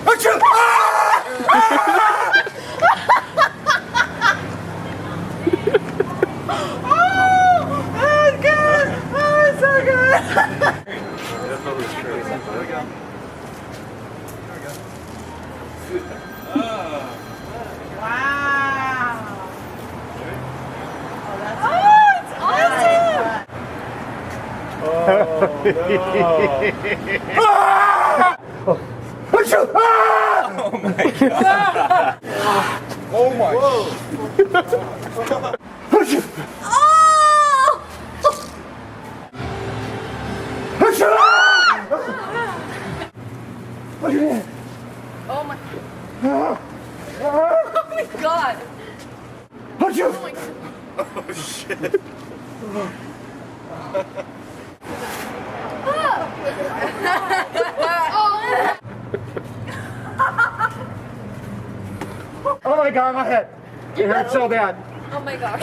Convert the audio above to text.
Achoo! Oh my! Oh my. Oh my god. Oh my god. Oh shit! Oh my god, my head. It hurts so bad. Oh my gosh.